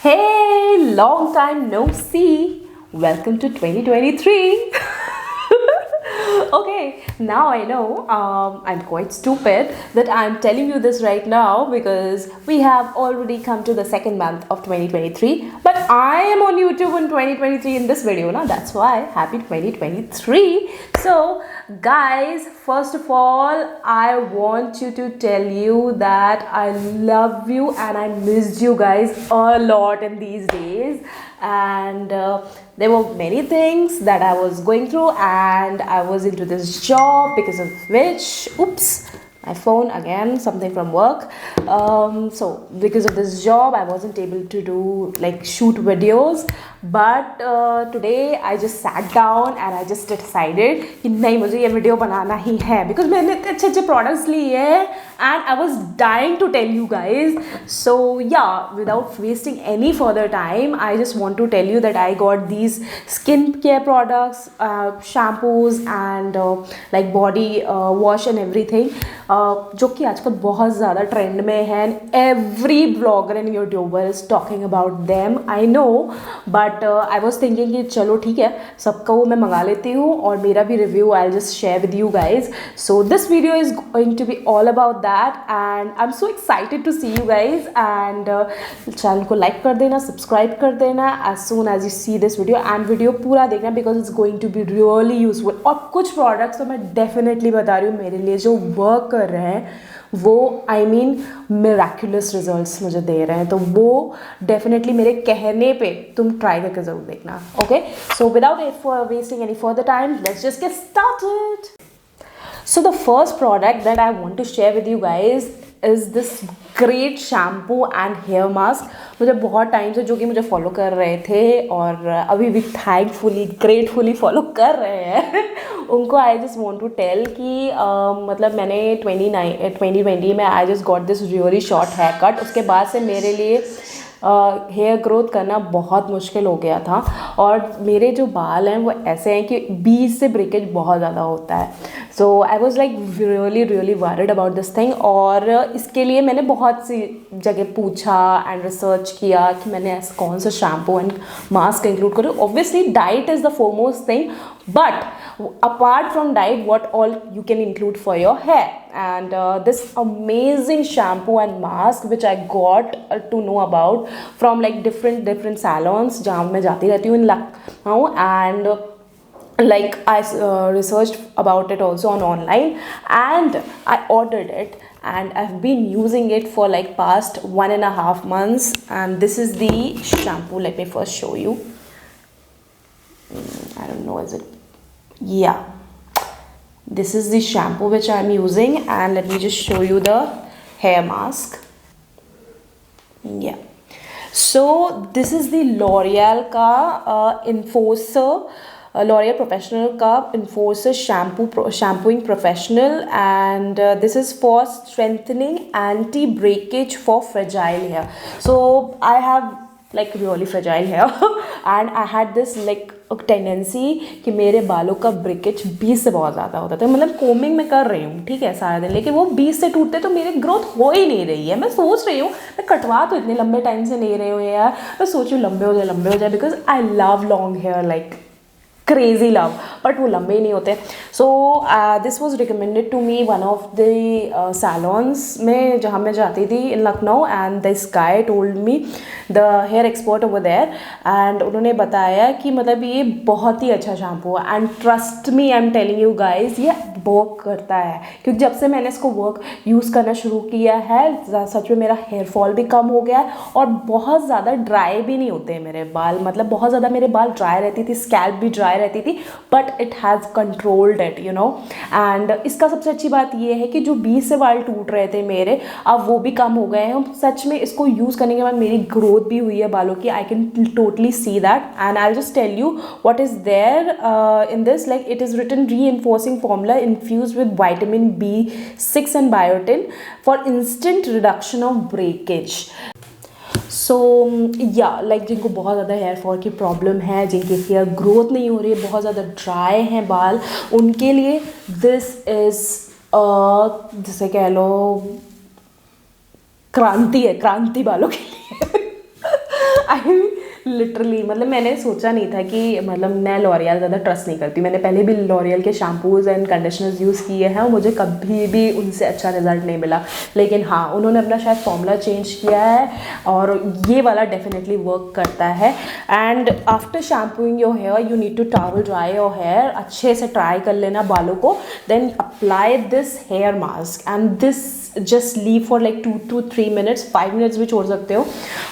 Hey, long time no see. Welcome to 2023. Okay, now I know I'm quite stupid that I'm telling you this right now because we have already come to the second month of 2023. But I am on YouTube in 2023 in this video, now that's why happy 2023. So, guys, first of all, I want you to tell you that I love you and I missed you guys a lot in these days. And there were many things that I was going through, and I was into this job because of which, oops, my phone again, something from work. So because of this job, I wasn't able to do like shoot videos. But today I just sat down and I just decided कि नहीं मुझे ये video बनाना ही है because मैंने इतने अच्छे अच्छे products लिए हैं and I was dying to tell you guys. So yeah, without wasting any further time, I just want to tell you that I got these skincare products, shampoos and like body wash and everything, जो कि आजकल बहुत ज़्यादा trend में है. Every blogger and YouTuber is talking about them, I know. But I was thinking कि चलो ठीक है, सबका वो मैं मंगा लेती हूँ और मेरा भी review I just share with you guys. So this video is going to be all about that and I am so excited to see you guys. And channel को लाइक कर देना, सब्सक्राइब कर देना as soon as you see this video, and video पूरा देखना because it's going to be really useful. और कुछ products तो मैं डेफिनेटली बता रही हूँ मेरे लिए जो वर्क कर रहे हैं, वो आई मीन मिराक्युलस रिजल्ट्स मुझे दे रहे हैं, तो वो डेफिनेटली मेरे कहने पे तुम ट्राई करके ज़रूर देखना. Okay, so without wasting any further time, let's just get started. So the first product that I want to share with you guys is this great shampoo and hair mask. मुझे बहुत time से जो कि मुझे follow कर रहे थे और अभी भी थैंकफुली ग्रेटफुली फॉलो कर रहे हैं उनको I just want to tell कि मतलब मैंने 2020 में I just got this really short hair cut. उसके बाद से मेरे लिए हेयर ग्रोथ करना बहुत मुश्किल हो गया था और मेरे जो बाल हैं वो ऐसे हैं कि बीच से ब्रेकेज बहुत ज़्यादा होता है. So I was like really worried about this thing. और इसके लिए मैंने बहुत सी जगह पूछा एंड रिसर्च किया कि मैंने ऐसा कौन सा शैम्पू एंड मास्क इंक्लूड करूँ. Obviously diet is the foremost thing, but apart from diet, what all you can include for your hair. And this amazing shampoo and mask which I got to know about from like different salons जहाँ मैं जाती रहती हूँ in Lucknow, and like I researched about it also on online and I ordered it and I've been using it for like past 1.5 months. And this is the shampoo. Let me first show you. I don't know, is it? Yeah, this is the shampoo which I'm using, and let me just show you the hair mask. Yeah, so this is the L'Oreal का Enforcer, L'Oreal Professional का Enforcer shampooing professional, and this is for strengthening anti-breakage for fragile hair. So I have like really fragile hair and I had this like tendency कि मेरे बालों का breakage 20 से बहुत ज़्यादा होता था. मतलब कोमिंग मैं कर रही हूँ ठीक है सारा दिन, लेकिन वो 20 से टूटते तो मेरी ग्रोथ हो ही नहीं रही है. मैं सोच रही हूँ मैं कटवा तो इतने लंबे टाइम से नहीं रही हूँ यार, मैं सोच रही हूँ लंबे हो जाए because I love long hair like crazy love, but वो लंबे ही नहीं होते. So this was recommended to me one of the salons में जहाँ मैं जाती थी in Lucknow, and this guy told me the hair expert over there, and उन्होंने बताया कि मतलब ये बहुत ही अच्छा शैम्पू है. And trust me, I am telling you guys, ये वर्क करता है क्योंकि जब से मैंने इसको यूज़ करना शुरू किया है सच में मेरा हेयर फॉल भी कम हो गया है और बहुत ज़्यादा ड्राई भी नहीं होते मेरे बाल. मतलब बहुत ज़्यादा मेरे बाल ड्राई रहती थी, स्कैल्प भी ड्राई रहती थी, but it has controlled it you know. And इसका सबसे अच्छी बात ये है कि जो 20 से बाल टूट रहे थे मेरे, अब वो भी कम हो गए हैं. सच में इसको यूज़ करने के बाद मेरी ग्रोथ भी हुई है बालों की. I can totally see that, and I just tell you what is there in this. Like it is written reinforcing formula infused with vitamin B6 and biotin for instant reduction of breakage. सो या like जिनको बहुत ज़्यादा hair fall की problem है, जिनकी hair growth नहीं हो रही है, बहुत ज़्यादा ड्राई हैं बाल, उनके लिए दिस इज़ जिसे कह लो क्रांति है, क्रांति बालों के लिए. आई लिटरली मतलब मैंने सोचा नहीं था कि मतलब मैं लॉरियल ज़्यादा ट्रस्ट नहीं करती। मैंने पहले भी लॉरियल के शैम्पूज़ एंड कंडीशनर्स यूज़ किए हैं और मुझे कभी भी उनसे अच्छा रिजल्ट नहीं मिला। लेकिन हाँ, उन्होंने अपना शायद फॉर्मूला चेंज किया है और ये वाला डेफिनेटली वर्क करता है। And after shampooing your hair you need to towel dry your hair, अच्छे से ट्राई कर लेना बालों को, then apply this hair mask and this just leave for like 2 to 3 minutes, 5 minutes भी छोड़ सकते हो।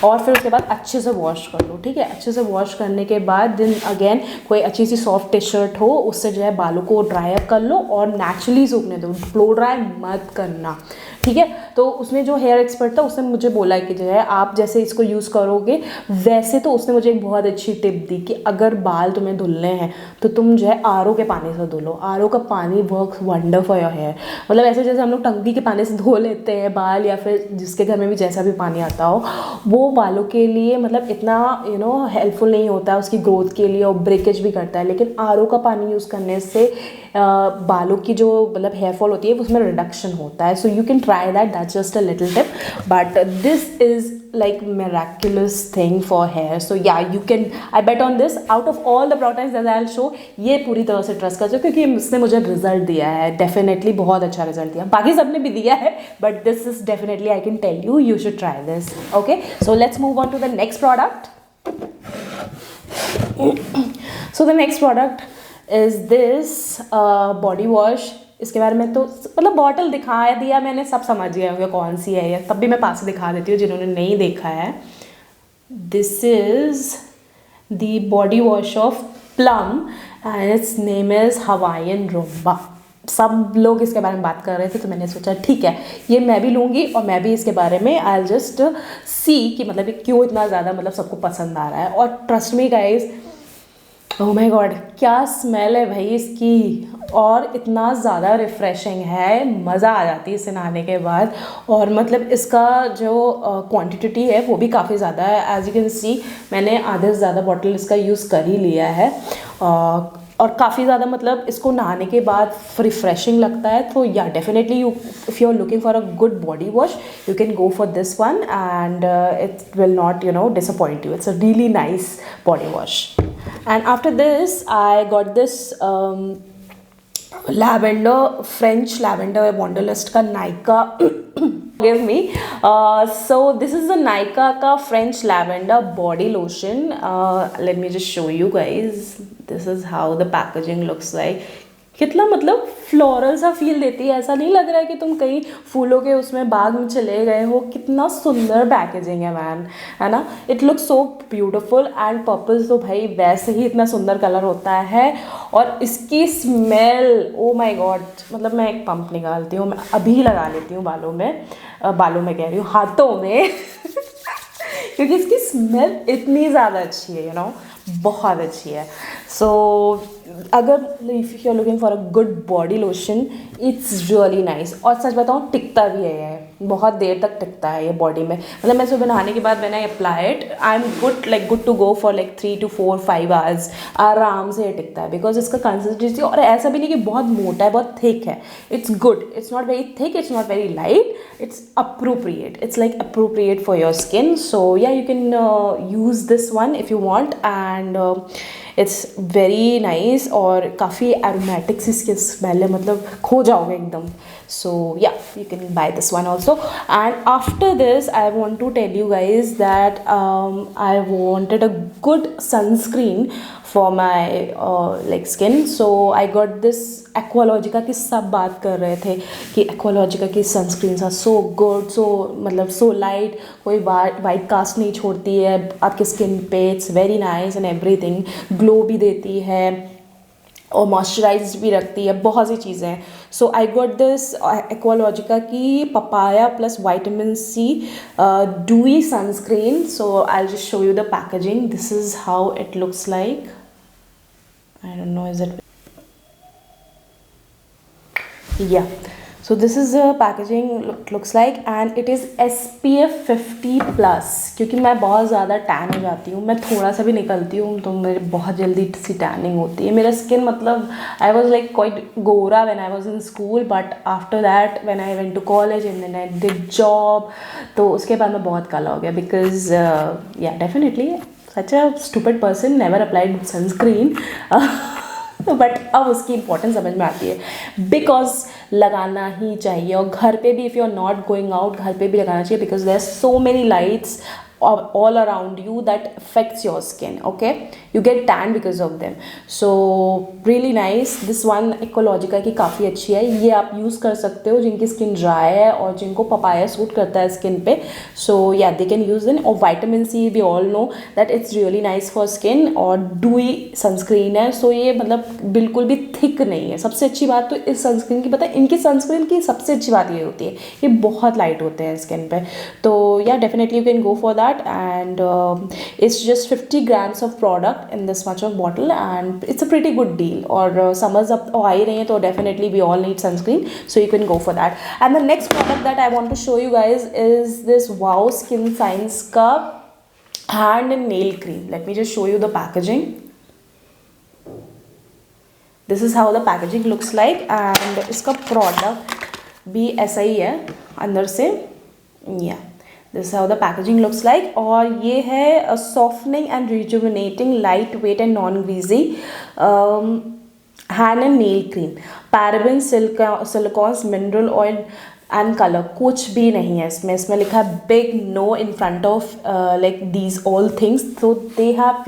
और फिर उसके बाद अच्छे से वॉश कर लो, ठीक है। अच्छे से वॉश करने के बाद देन अगेन कोई अच्छी सी सॉफ्ट टी शर्ट हो उससे जो है बालों को ड्राई अप कर लो और नेचुरली सूखने दो, ब्लो ड्राई मत करना, ठीक है। तो उसमें जो हेयर एक्सपर्ट था उसने मुझे बोला कि जो है आप जैसे इसको यूज़ करोगे वैसे, तो उसने मुझे एक बहुत अच्छी टिप दी कि अगर बाल तुम्हें धुलने हैं तो तुम जो है आर के पानी से धुलो। आर का पानी works wonder for your hair. मतलब ऐसे जैसे हम लोग टंकी के पानी से धो लेते हैं बाल, या फिर जिसके घर में भी जैसा भी पानी आता हो, वो बालों के लिए मतलब इतना हेल्पफुल नहीं होता है उसकी ग्रोथ के लिए, और ब्रेकेज भी करता है। लेकिन आर का पानी यूज़ करने से बालों की जो मतलब हेयर फॉल होती है उसमें रिडक्शन होता है। सो you can try that, that's just a little tip, but this is like miraculous thing for hair. So yeah, you can, I bet on this. Out of all the products that I'll show, ये पूरी तरह से trust कर सकते हो क्योंकि इसने मुझे रिजल्ट दिया है, डेफिनेटली बहुत अच्छा रिजल्ट दिया। बाकी सबने भी दिया है but this is definitely, I can tell you, you should try this. Okay, so let's move on to the next product. So the next product is this body wash. इसके बारे में तो मतलब बॉटल दिखा दिया मैंने, सब समझ गए होंगे कौन सी है, या तब भी मैं पास से दिखा देती हूँ जिन्होंने नहीं देखा है। This is the body wash of Plum and it's name is Hawaiian rumba. सब लोग इसके बारे में बात कर रहे थे तो मैंने सोचा ठीक है ये मैं भी लूँगी और मैं भी इसके बारे में आई विल जस्ट सी कि मतलब ये क्यों इतना ज़्यादा मतलब सबको पसंद आ रहा है। और trust me guys, oh my God, क्या स्मेल है भाई इसकी, और इतना ज़्यादा रिफ़्रेशिंग है, मज़ा आ जाती है इसे नहाने के बाद। और मतलब इसका जो क्वांटिटी है वो भी काफ़ी ज़्यादा है। एज यू कैन सी मैंने आधे से ज़्यादा बॉटल इसका यूज़ कर ही लिया है और काफ़ी ज़्यादा मतलब इसको नहाने के बाद रिफ़्रेशिंग लगता है। तो yeah definitely you, if you are looking for a good body wash you can go for this one and it will not disappoint you. It's a really nice body wash. And after this I got this lavender, French lavender wanderlust का Nykaa give me. So this is the Nykaa का French lavender body lotion. Let me just show you guys. This is how the packaging looks like. कितना मतलब floral सा feel देती है, ऐसा नहीं लग रहा है कि तुम कहीं फूलों के उसमें बाग में चले गए हो। कितना सुंदर पैकेजिंग है मैन, है ना। It looks so beautiful and purple तो भाई वैसे ही इतना सुंदर कलर होता है। और इसकी स्मेल, ओ माय गॉड, मतलब मैं एक पंप निकालती हूँ, मैं अभी लगा लेती हूँ बालों में कह रही हूँ, हाथों में क्योंकि इसकी स्मेल इतनी ज़्यादा अच्छी है, बहुत अच्छी है। सो अगर if you are looking for a good body lotion it's really nice. और सच बताऊँ टिकता भी है ये, बहुत देर तक टिकता है ये बॉडी में। मतलब मैं सुबह नहाने के बाद when I apply it I am good to go for like 3 to 4 5 hours. आराम से ये टिकता है बिकॉज इसका कंसिस्टेंसी, और ऐसा भी नहीं कि बहुत मोटा है बहुत थिक है, it's good, it's not very thick, it's not very light, it's appropriate, it's like appropriate for your skin. So yeah you can use this one if you want and it's very nice. और काफ़ी aromatic सी इसकी smell है, मतलब खो जाओगे एकदम। So yeah you can buy this one also. And after this I want to tell you guys that I wanted a good sunscreen for my like skin. So I got this Aqualogica की, सब बात कर रहे थे कि एक्वालॉजिका की sunscreens are so good, so light, कोई white cast नहीं छोड़ती है आपकी स्किन पे, it's very nice and everything, glow भी देती है और मॉइस्चराइज भी रखती है, बहुत सी चीज़ें हैं। So I got this Aqualogica की papaya plus vitamin C dewy sunscreen. So I just show you the packaging, this is how it looks like. I don't know is it, yeah, So this is the packaging looks like and it is SPF 50 plus, क्योंकि मैं बहुत ज़्यादा tan हो जाती हूँ, मैं थोड़ा सा भी निकलती हूँ तो मेरे बहुत जल्दी सी टैनिंग होती है, मेरा स्किन मतलब आई वॉज लाइक क्वाइट गोरा when I was in school, but after that when I went to college and then I did job, तो उसके बाद मैं बहुत काला हो गया बिकॉज या definitely such a stupid person never applied sunscreen but अब उसकी इंपॉर्टेंस समझ में आती है बिकॉज लगाना ही चाहिए, और घर पे भी if you are not going out घर पे भी लगाना चाहिए because there are so many lights all around you that affects your skin. Okay, you get tan because of them. So really nice. This one Ecologica की काफ़ी अच्छी है, ये आप यूज़ कर सकते हो जिनकी स्किन ड्राई है और जिनको पपाया सूट करता है स्किन पे. So yeah, they can use it. और vitamin C we all know that it's really nice for skin, और dewy सनस्क्रीन है. So ये मतलब बिल्कुल भी थिक नहीं है. सबसे अच्छी बात तो इस सनस्क्रीन की पता है, इनकी सनस्क्रीन की सबसे अच्छी बात ये होती है ये बहुत लाइट होते हैं स्किन पे. तो yeah definitely you can go for that, and it's just 50 grams of product in this much of bottle and it's a pretty good deal. और summers अब आ ही रही हैं तो definitely we all need sunscreen, so you can go for that. And the next product that I want to show you guys is this Wow Skin Science का hand and nail cream. Let me just show you the packaging. This is how the packaging looks like and इसका product भी ऐसा ही है अंदर से. Yeah, this is how the packaging looks like. और ये है softening and rejuvenating lightweight and non-greasy hand and nail cream. Paraben, silicones, mineral oil and color कुछ भी नहीं है इसमें. इसमें लिखा है big no in front of like these all things. So they have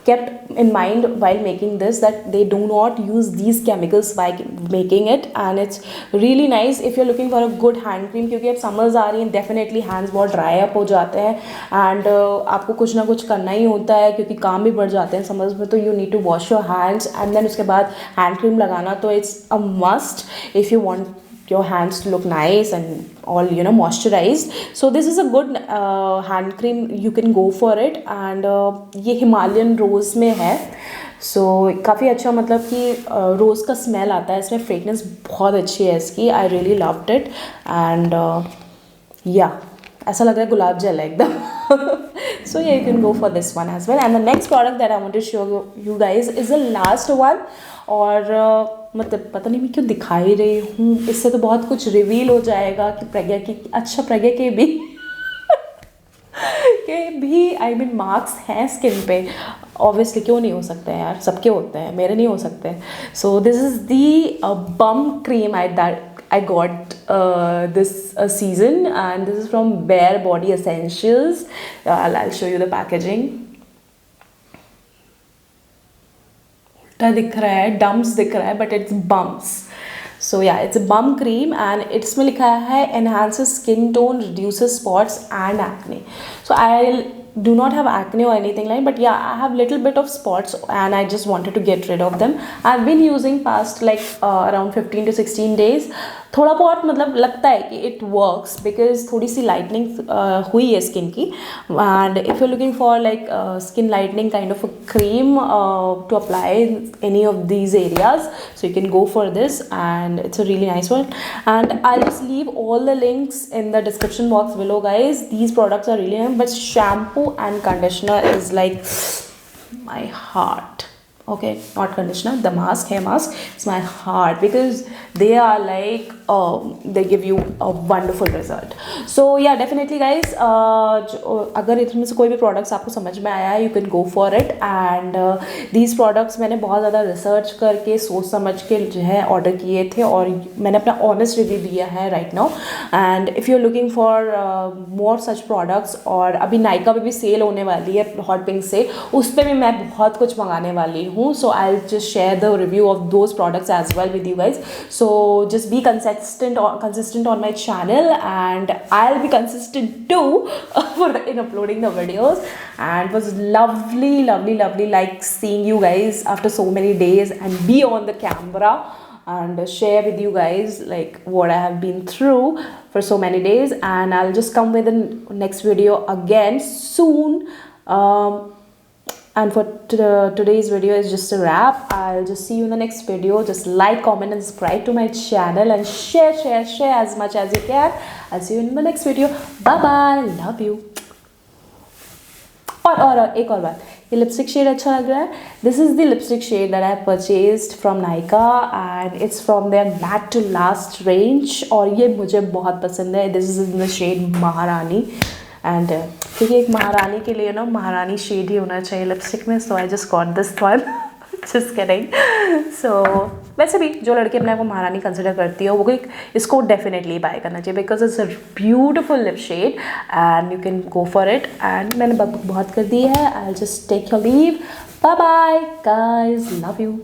kept in mind while making this that they do not use these chemicals by making it, and it's really nice if you're looking for a good hand cream, क्योंकि अब summers आ रही हैं, definitely hands बहुत dry up हो जाते हैं and आपको कुछ ना कुछ करना ही होता है क्योंकि काम भी बढ़ जाते हैं summers में, तो you need to wash your hands and then उसके बाद hand cream लगाना, तो it's a must if you want your hands to look nice and all moisturized. So this is a good hand cream, you can go for it. And ये Himalayan रोज़ में है, सो काफ़ी अच्छा मतलब कि रोज़ का स्मेल आता है इसमें, फ्रेगनेंस बहुत अच्छी है इसकी. I really loved it and या ऐसा लग रहा है गुलाब जल है एकदम. So yeah, you can go for this one as well. And the next product that I want to show you guys is the last one. और मतलब पता नहीं मैं क्यों दिखाई रही हूँ, इससे तो बहुत कुछ रिवील हो जाएगा कि प्रज्ञा की, अच्छा प्रज्ञा के भी आई मीन मार्क्स हैं स्किन पे. ऑब्वियसली क्यों नहीं हो सकते हैं यार, सबके होते हैं, मेरे नहीं हो सकते. So this is the bomb cream I got this season, and this is from Bare Body Essentials. I'll show you the packaging. उल्टा दिख रहा है, डम्स दिख रहा है, but it's bumps. So yeah, it's a bum cream and इसमें लिखा है enhances skin tone, reduces spots and acne. So I do not have acne or anything like, but yeah, I have little bit of spots and I just wanted to get rid of them. I've been using past like around 15 to 16 days. थोड़ा बहुत मतलब लगता है कि it works because थोड़ी सी lightning हुई है skin की. And if you looking for like skin lightening kind of a cream to apply any of these areas, so you can go for this and it's a really nice one. And I'll just leave all the links in the description box below, guys. These products are really nice, but shampoo and conditioner is like my heart. Okay, not conditioner, the mask, hair mask, it's my heart because they are like they give you a wonderful result. So yeah, definitely guys, अगर इसमें से कोई भी products आपको समझ में आया, you can go for it. And these products मैंने बहुत ज़्यादा research करके सोच समझ के जो है order किए थे और मैंने अपना honest review दिया है right now. And if you're looking for more such products, और अभी नायका पे भी सेल होने वाली है हॉट पिंक से, उस पर भी मैं बहुत कुछ मंगाने वाली हूँ. So I'll just share the review of those products as well with you guys. So just be consistent on my channel, and I'll be consistent too in uploading the videos. And it was lovely like seeing you guys after so many days and be on the camera and share with you guys like what I have been through for so many days. And I'll just come with the next video again soon. And for today's video is just a wrap. I'll just see you in the next video. Just like, comment and subscribe to my channel and share as much as you can. I'll see you in the next video. Bye bye. Love you. और एक और बात, ये lipstick shade अच्छा लग रहा है. This is the lipstick shade that I purchased from Nykaa and it's from their matte to last range. और ये मुझे बहुत पसंद है. This is in the shade Maharani. एंड क्योंकि एक महारानी के लिए ना महारानी शेड ही होना चाहिए लिपस्टिक में, so I just got this one. Just kidding. So वैसे भी जो लड़की अपने आप को महारानी कंसिडर करती है वो इसको डेफिनेटली बाय करना चाहिए because it's a beautiful lip shade and you can go for it. And मैंने बहुत कर दी है. I just take your leave. Bye bye guys. Love you.